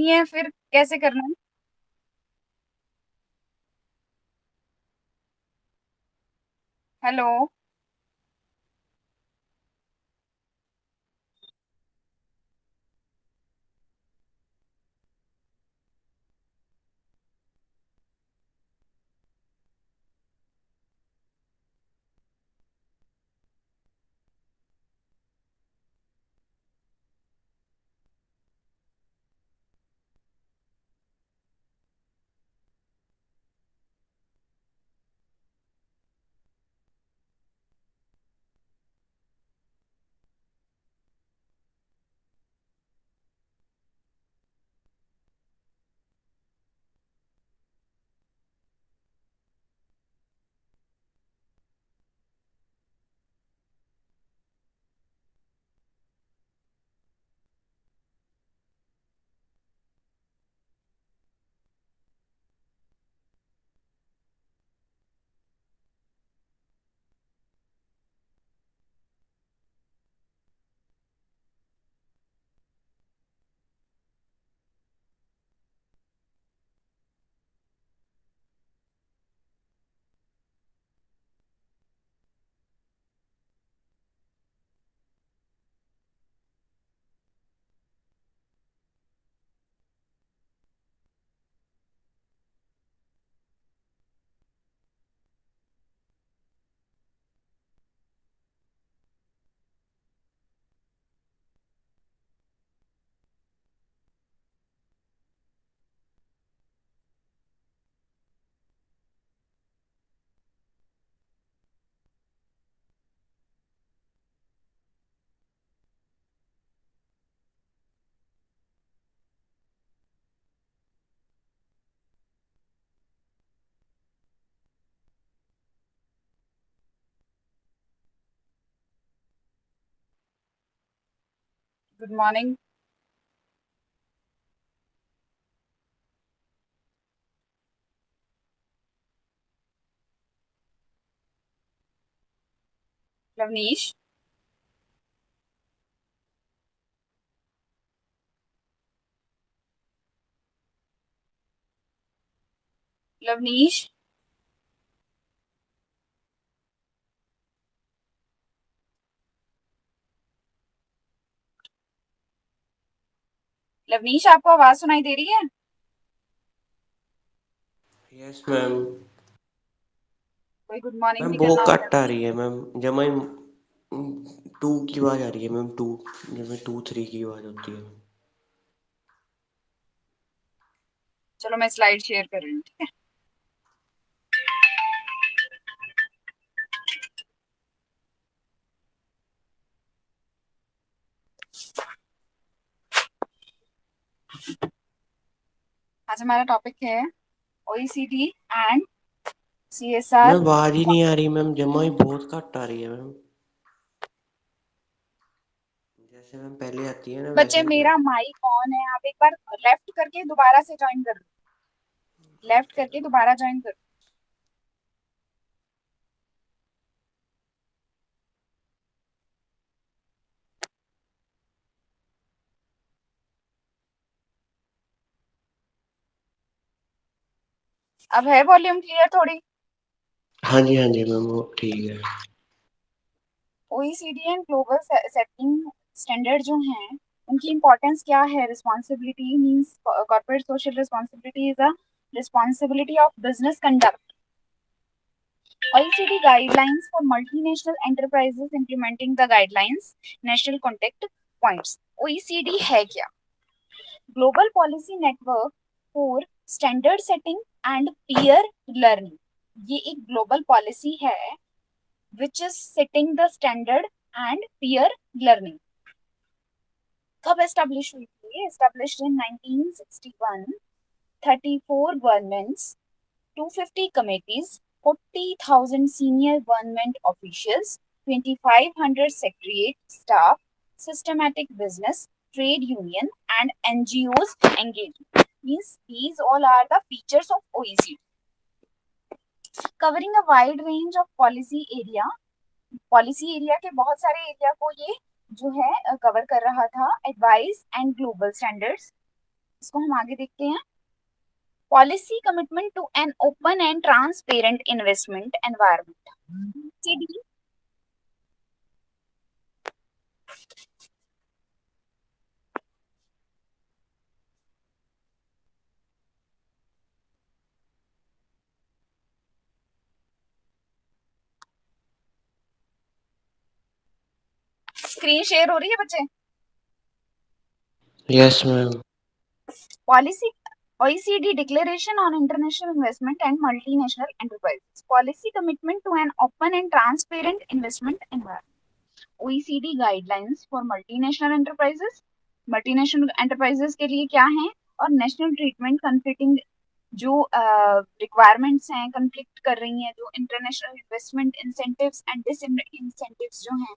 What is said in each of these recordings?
नहीं है, फिर कैसे करना है? Hello. Good morning. Lavnish. Lavnish. Lavnish, आपको आवाज सुनाई दे रही है? Yes ma'am. कोई गुड मॉर्निंग मैम भी बहुत करना होता है घट आ वैसे। रही है मैम। जब मैं टू की आवाज आ रही है मैम, टू। जब मैं 2 3 की आवाज होती है। चलो मैं स्लाइड शेयर कर रही हूँ, ठीक है। आज हमारा टॉपिक है ओईसीडी एंड मैम सीएसआर। आवाज ही नहीं आ रही मैम, जमा ही बहुत घट आ रही है मैम। जैसे मैम पहले आती है ना बच्चे, वैसे नहीं आ मेरा माइक ऑन है, आप एक बार लेफ्ट करके दोबारा से ज्वाइन कर लो। लेफ्ट करके दोबारा ज्वाइन कर लो। अब है वॉल्यूम क्लियर थोड़ी? हाँ जी मैम, वो ठीक है। OECD and global setting standard जो हैं, उनकी इंपॉर्टेंस क्या है? Responsibility means corporate social responsibility is a responsibility of business conduct. OECD guidelines for multinational enterprises implementing the guidelines, national contact points. OECD है क्या? Global Policy Network for Standard Setting and Peer Learning. ये एक global policy है which is setting the standard and peer learning. कब establish हुई थी? Established in 1961. 34 governments, 250 committees, 40,000 senior government officials, 2,500 secretariat staff, systematic business, trade union, and NGOs engagement. Means these all are the features of OECD. Covering a wide range of policy area. Policy area के बहुत सारे area को ये जो है cover कर रहा था। एडवाइस एंड ग्लोबल स्टैंडर्ड्स, इसको हम आगे देखते हैं। Policy commitment to an open and transparent investment environment. Screen share हो रही है बच्चे? Yes ma'am. Policy OECD Declaration on International Investment and Multinational Enterprises. Policy commitment to an open and transparent investment environment. OECD guidelines for multinational enterprises. Multinational enterprises के लिए क्या है और national treatment conflicting जो requirements हैं conflict कर रही हैं, जो international investment incentives and disincentives जो हैं,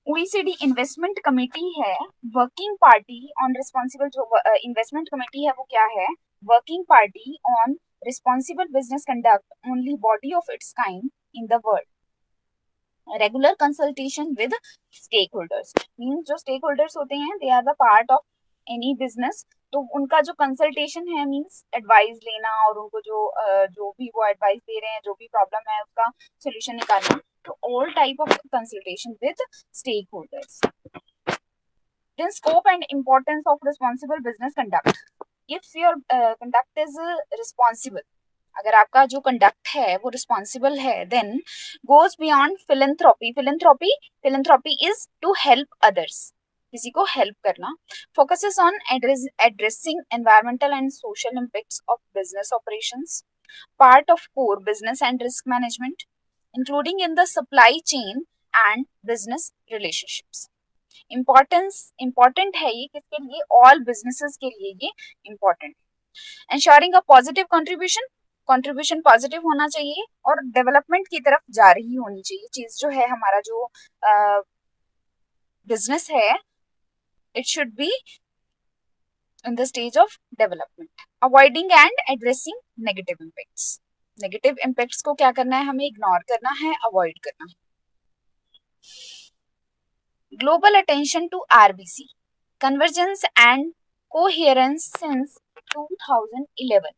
OECD इन्वेस्टमेंट कमेटी है वर्किंग पार्टी ऑन रिस्पॉन्सिबल। जो इन्वेस्टमेंट कमेटी है वो क्या है? Working party on responsible business conduct, only body of its kind in the world. Regular consultation with stakeholders, means जो stakeholders होते हैं they are the part of any business, तो उनका जो कंसल्टेशन है मीन्स एडवाइस लेना और उनको जो भी वो एडवाइस दे रहे हैं, जो भी प्रॉब्लम है उसका सोल्यूशन निकालना, तो all type of consultation with stakeholders. Then scope and importance of responsible business conduct. If your conduct is responsible, अगर आपका जो कंडक्ट है वो रिस्पॉन्सिबल है, then goes beyond philanthropy. Philanthropy is to help others, किसी को हेल्प करना। Focuses on addressing environmental and social impacts of business operations, part of core business and risk management, including in the supply chain and business relationships. Important है ये किसके लिए? all businesses के लिए ये important है। ensuring a positive contribution positive होना चाहिए और डेवलपमेंट की तरफ जा रही होनी चाहिए चीज जो है, हमारा जो बिजनेस है, it should be in the stage of development. Avoiding and addressing negative impacts. Negative impacts को क्या करना है? हमें इग्नोर करना है, अवॉइड करना है। Global attention to RBC, convergence and coherence since 2011,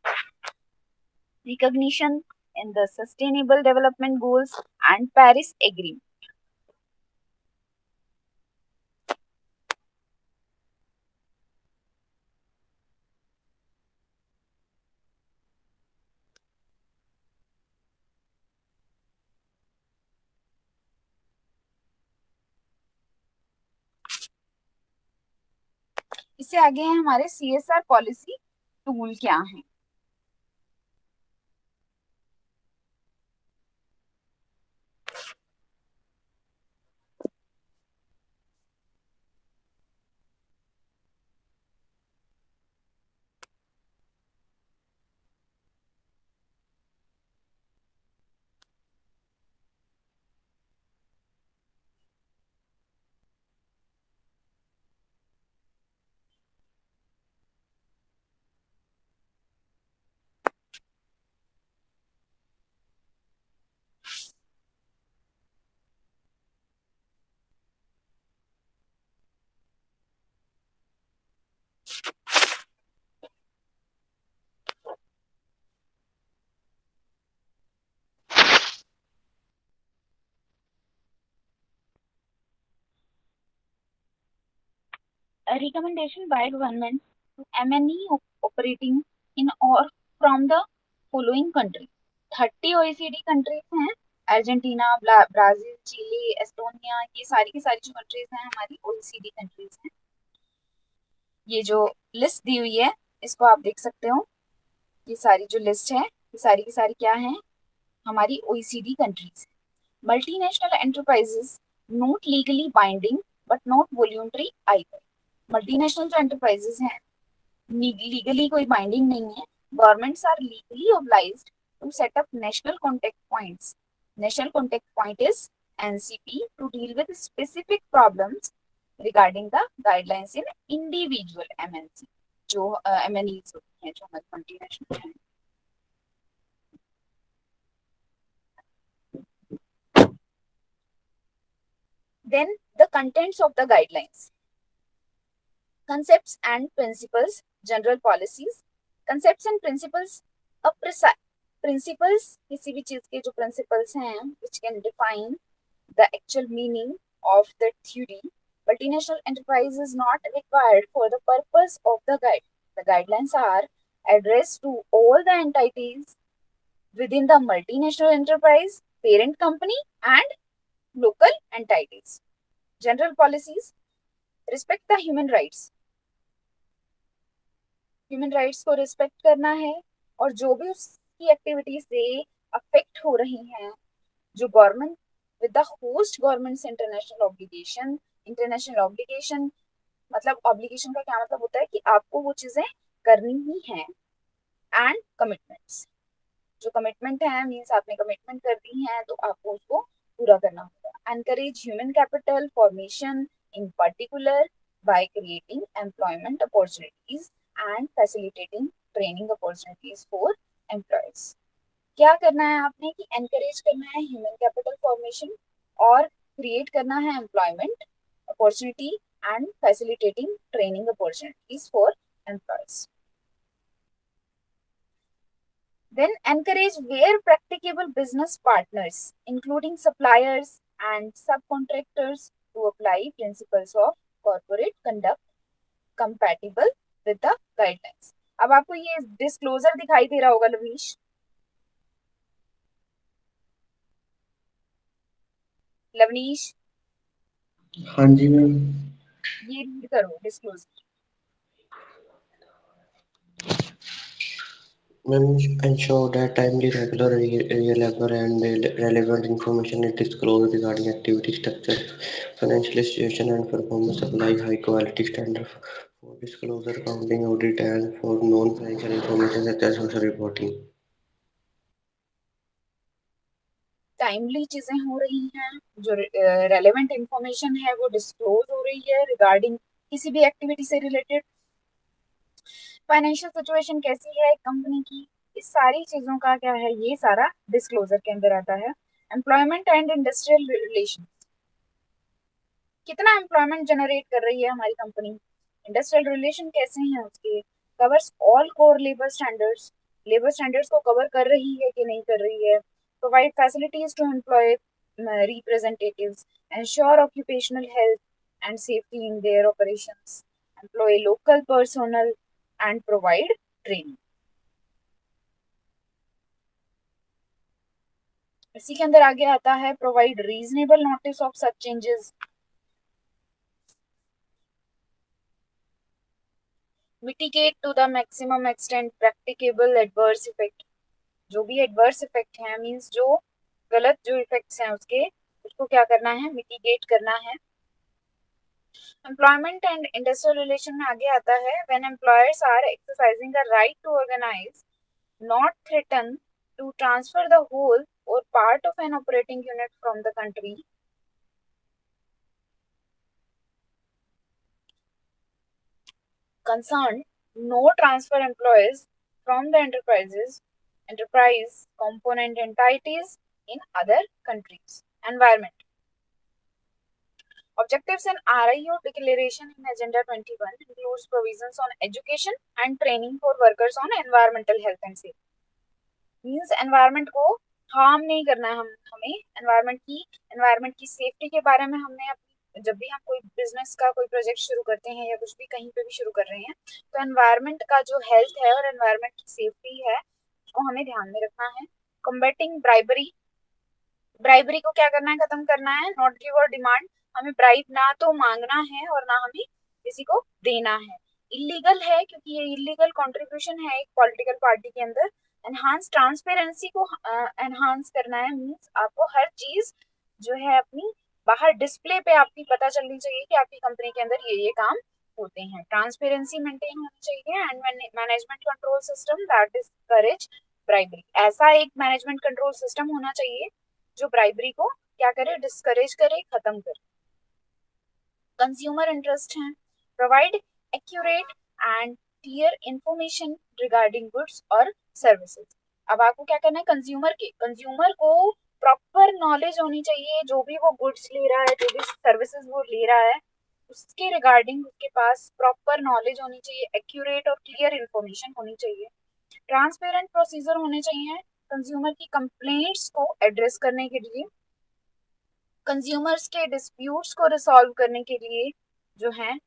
recognition in the sustainable development goals and Paris agreement. इससे आगे है हमारे सीएसआर पॉलिसी टूल क्या है। A recommendation by government to MNE operating in or from the following country. 30 OECD countries हैं, Argentina, Brazil, chilli, Estonia, ये सारी की सारी जो कंट्रीज हैं हमारी OECD कंट्रीज हैं। ये जो लिस्ट दी हुई है इसको आप देख सकते हो, ये सारी जो लिस्ट है ये सारी की सारी क्या है? हमारी OECD countries. Multinational enterprises not legally binding but not voluntary either. Multinational जो एंटरप्राइजेस हैं लीगली कोई बाइंडिंग नहीं है, governments are legally obliged to set up national contact points. National contact point is NCP to deal with specific problems regarding the guidelines in individual MNC, जो MNEs होती हैं जो हमारी मल्टीनेशनल हैं। Then the contents of the guidelines. Concepts and principles general policies, concepts and principles. अब principles किसी भी चीज के जो प्रिंसिपल्स हैं which can define the actual meaning of the theory. Multinational enterprise is not required for the purpose of the guide. The guidelines are addressed to all the entities within the multinational enterprise, parent company, and local entities. General policies: respect the human rights. Human rights को respect करना है और जो भी उसकी activity से affect हो रही हैं, जो government with the host governments international obligation, मतलब ऑब्लिगेशन का क्या मतलब होता है कि आपको वो चीजें करनी ही हैं. एंड कमिटमेंट्स, जो कमिटमेंट है मीन्स आपने कमिटमेंट कर दी है तो आपको उसको पूरा करना होगा. Encourage human capital formation in particular by creating employment opportunities and facilitating training opportunities for employees. क्या करना है आपने कि एनकरेज करना है ह्यूमन कैपिटल फॉर्मेशन और क्रिएट करना है employment opportunity and facilitating training opportunities for employees. Then encourage where practicable business partners, including suppliers and subcontractors, to apply principles of corporate conduct compatible with the guidelines. अब आपको ये disclosure दिखाई दे रहा होगा लवीश. लवनीश, हाँ जी मैम. ये रीड करो disclosure. Ma'am, ensure that timely, regular, reliable and relevant information is disclosed regarding activity structure, financial situation and performance. Apply high quality standards for disclosure, accounting, audit and for non-financial information such as social reporting. Timely चीजें हो रही हैं, जो relevant information है वो disclose हो रही है रिगार्डिंग किसी भी एक्टिविटी से रिलेटेड. फाइनेंशियल सिचुएशन कैसी है कंपनी की, इस सारी चीजों का क्या है, ये सारा डिस्क्लोजर के अंदर आता है. एम्प्लॉयमेंट एंड इंडस्ट्रियल रिलेशन, कितना एम्प्लॉयमेंट जनरेट कर रही है हमारी कंपनी, इंडस्ट्रियल रिलेशन कैसे हैं उसके, covers all core labour standards को कवर कर रही है कि नहीं कर रही है, provide facilities to employ representatives, ensure occupational health and safety in their operations, employ local personnel and provide training. इसी के अंदर आगे आता है provide reasonable notice of such changes, mitigate to the maximum extent practicable adverse effect. जो भी adverse effect है means जो गलत जो इफेक्ट्स हैं उसके, उसको क्या करना है, मिटिगेट करना है. एम्प्लॉयमेंट एंड इंडस्ट्रियल रिलेशन में आगे आता है when employers are exercising the right to organise, not threaten to transfer the whole or part of an operating unit from the country concerned, no transfer employees from the enterprise component entities in other countries. Environment. Objectives and RIO declaration in Agenda 21 includes provisions on education and training for workers on environmental health and safety. Means environment को harm नहीं करना है हमें. Environment की safety के बारे में हमने जब भी हम कोई बिजनेस का कोई प्रोजेक्ट शुरू करते हैं या कुछ भी कहीं पे भी शुरू कर रहे हैं तो एनवायरमेंट का जो हेल्थ है और एनवायरमेंट की सेफ्टी है उसको हमें ध्यान में रखना है. कॉम्बैटिंग ब्राइबरी को क्या करना है, खत्म करना है. नॉट गिव और डिमांड, हमें ब्राइब ना तो मांगना है और ना हमें किसी को देना है. इलीगल है क्योंकि ये इलीगल कंट्रीब्यूशन है एक पॉलिटिकल पार्टी के अंदर. एनहांस ट्रांसपेरेंसी को एनहांस करना है मींस आपको हर चीज जो है अपनी बाहर डिस्प्ले पे आपकी पता चलनी चाहिए कि आपकी कंपनी के अंदर ये काम होते हैं. ट्रांसपेरेंसी मेंटेन होनी चाहिए and management control system that discourage bribery. ऐसा एक मैनेजमेंट कंट्रोल सिस्टम होना चाहिए जो ब्राइबरी को क्या करे, डिस्करेज करे, खत्म करे. कंज्यूमर इंटरेस्ट है, provide accurate and clear information regarding goods और सर्विसेज. अब आपको क्या करना है, कंज्यूमर को प्रॉपर नॉलेज होनी चाहिए, जो भी वो गुड्स ले रहा है, जो भी सर्विसेज वो ले रहा है उसके रिगार्डिंग उसके पास प्रॉपर नॉलेज होनी चाहिए, एक्यूरेट और क्लियर इंफॉर्मेशन होनी चाहिए, ट्रांसपेरेंट प्रोसीजर होने चाहिए कंज्यूमर की कंप्लेंट्स को एड्रेस करने के लिए, कंज्यूमर्स के डिस्प्यूट्स को रिसॉल्व करने के लिए जो है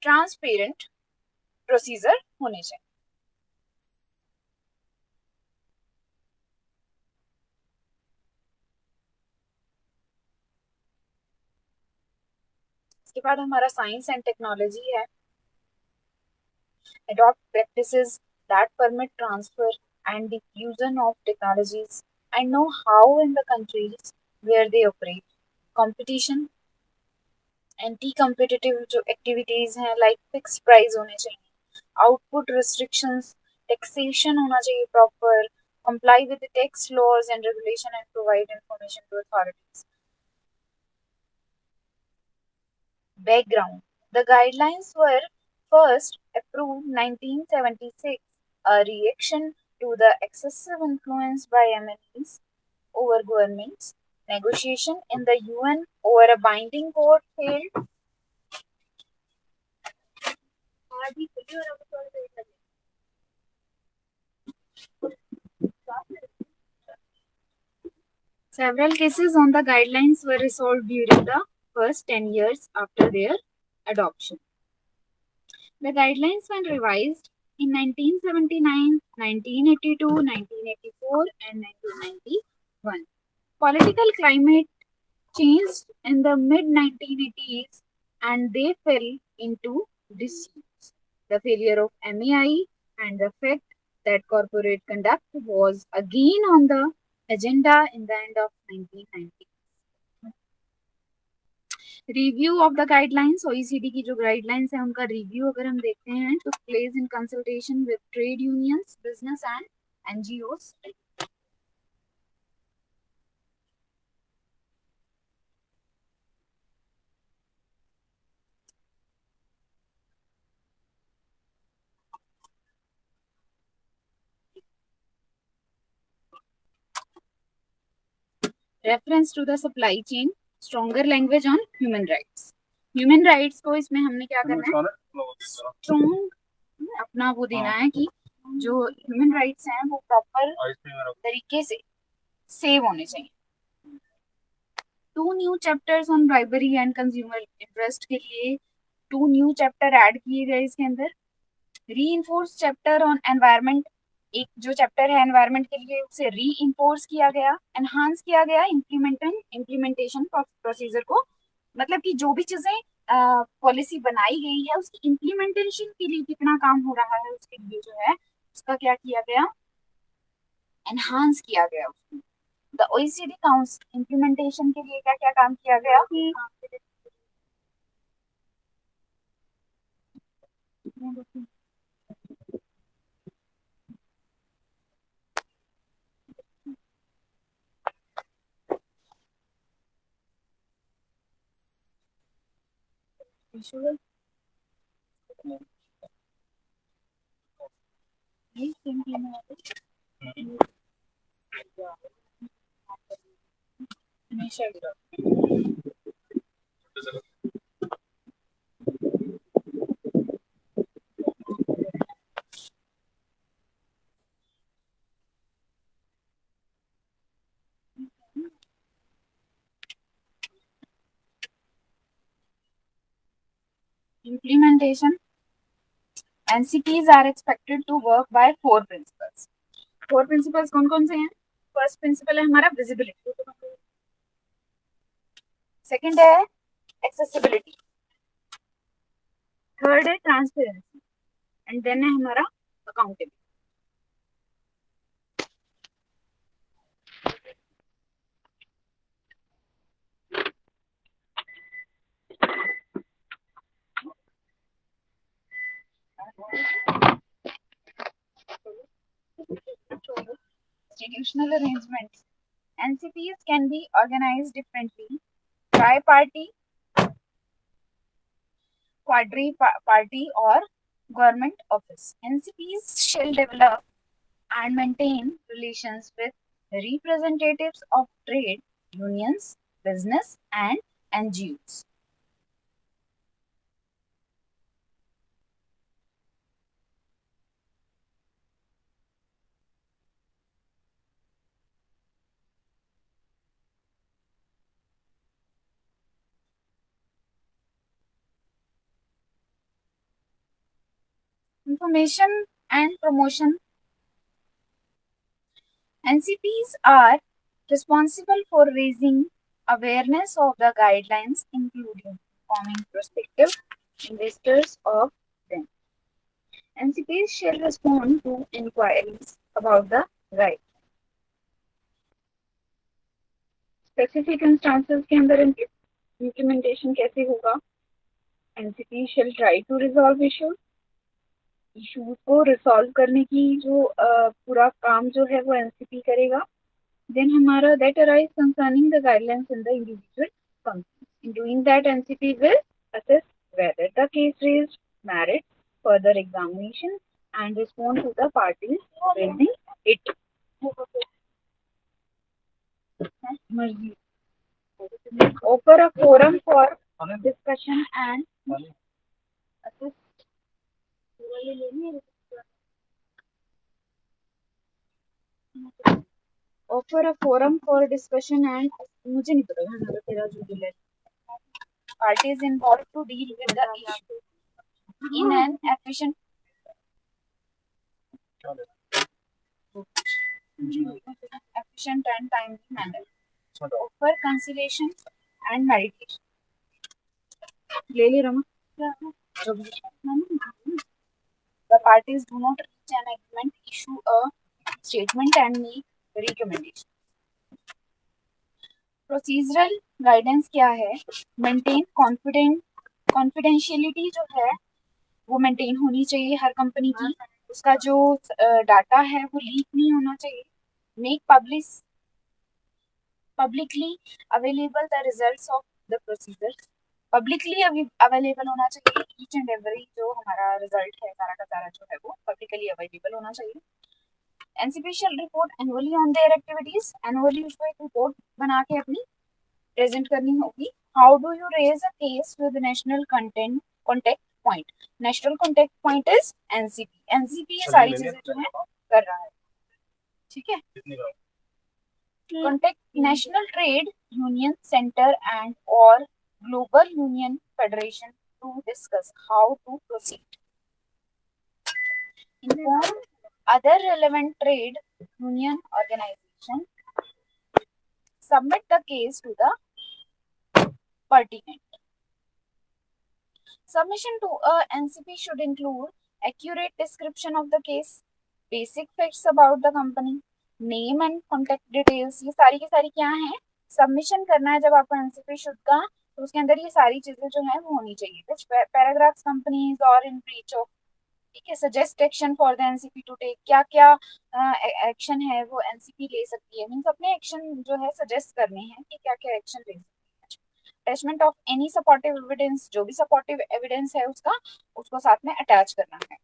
ट्रांसपेरेंट प्रोसीजर होने चाहिए। इसके बाद हमारा साइंस एंड टेक्नोलॉजी है। Adopt practices that permit transfer and diffusion of technologies and know how in the countries where they operate. Competition, anti competitive जो एक्टिविटीज हैं लाइक फिक्स प्राइस होने चाहिए, आउटपुट रिस्ट्रिक्शंस, टैक्सेशन होना चाहिए proper, comply with the tax laws and regulation and provide information to authorities. Background: the guidelines were first approved 1976, a reaction to the excessive influence by MNEs over governments. Negotiation in the UN over a binding code failed. Several cases on the guidelines were resolved during the first 10 years after their adoption. The guidelines were revised in 1979, 1982, 1984, and 1991. Political climate changed in the mid 1980s and they fell into disuse. The failure of MEI and the fact that corporate conduct was again on the agenda in the end of 1990. Review of the guidelines, OECD की जो guidelines है उनका review अगर हम देखते हैं तो place in consultation with trade unions, business and NGOs. Reference to the supply chain, stronger language on human rights. Human rights को इसमें हमने क्या करना है, स्ट्रॉन्ग अपना वो देना है कि जो ह्यूमन राइट्स हैं वो प्रॉपर तरीके से सेव होने चाहिए. 2 new chapters on bribery and consumer interest के लिए 2 न्यू चैप्टर ऐड किए गए इसके अंदर. रीइंफोर्स चैप्टर ऑन एनवायरनमेंट, एक जो चैप्टर है एनवायरनमेंट के लिए उसे रीइंफोर्स किया गया, एनहांस किया गया इम्प्लीमेंटेशन प्रोसीजर को, मतलब कि जो भी चीजें पॉलिसी बनाई गई है उसकी इम्प्लीमेंटेशन के लिए कितना काम हो रहा है उसके लिए जो है उसका क्या किया गया, एनहांस किया गया उसको. द ओईसीडी काउंसिल इम्प्लीमेंटेशन के लिए क्या क्या काम किया गया, visual implementation. NCPs are expected to work by 4 principles. 4 principles कौन कौन से हैं? फर्स्ट प्रिंसिपल है हमारा विजिबिलिटी, सेकंड है एक्सेसिबिलिटी, थर्ड है ट्रांसपेरेंसी एंड देन है हमारा accountability. Institutional arrangements. NCPs can be organized differently: tri-party, quadri-party, or government office. NCPs shall develop and maintain relations with representatives of trade unions, business, and NGOs. Information and promotion. NCPs are responsible for raising awareness of the guidelines, including informing prospective investors of them. NCPs shall respond to inquiries about the guide. Specific instances के अंदर implementation कैसे होगा? NCP shall try to resolve issues. Issues को resolve करने की जो पूरा काम जो है वो एनसीपी करेगा. देन हमारा that arise concerning the guidelines in the individual company. In doing that NCP will assess whether the case raised merits further examination and respond to the parties raising it. Offer a forum for discussion and assess. Offer a forum for discussion and मुझे नहीं पता हमारा तेरा जो दिल है. Parties involved to deal with the issue in an efficient and timely manner. Offer conciliation and mediation. ले ले Rama. The parties do not reach an agreement, issue a statement and make recommendation. Procedural guidance क्या है? Maintain confidentiality जो है वो maintain होनी चाहिए हर company की. उसका जो डाटा है वो लीक नहीं होना चाहिए. Make publicly available the results of the procedures. Publicly available होना चाहिए. ईच एंड एवरी जो हमारा रिजल्ट है सारा का सारा जो है वो पब्लिकली अवेलेबल होना चाहिए. NCP shall report annually on their activities. Annually उसको एक रिपोर्ट बना के अपनी प्रेजेंट करनी होगी. How do you raise a case with national contact point? National contact point is NCP. NCP ये सारी चीजें जो है कर रहा है. ठीक है. Contact National Trade Union Center and or Global Union Federation to discuss how to proceed. Inform other relevant trade union organization. Submit the case to the pertinent. Submission to a NCP should include accurate description of the case, basic facts about the company, name and contact details. ये सारी की सारी क्या है? Submission करना है जब आपको एनसीपी शुड का, तो उसके अंदर ये सारी चीजें जो है वो होनी चाहिए. कुछ पैराग्राफ्स कंपनीज और इन ब्रीच ऑफ. ठीक है. Suggest action for the NCP to take. क्या क्या एक्शन है वो एनसीपी ले सकती है. मीन्स अपने एक्शन जो है सजेस्ट करने हैं कि क्या क्या एक्शन ले सकती है. Attachment of any supportive evidence. जो भी सपोर्टिव एविडेंस है उसका उसको साथ में अटैच करना है.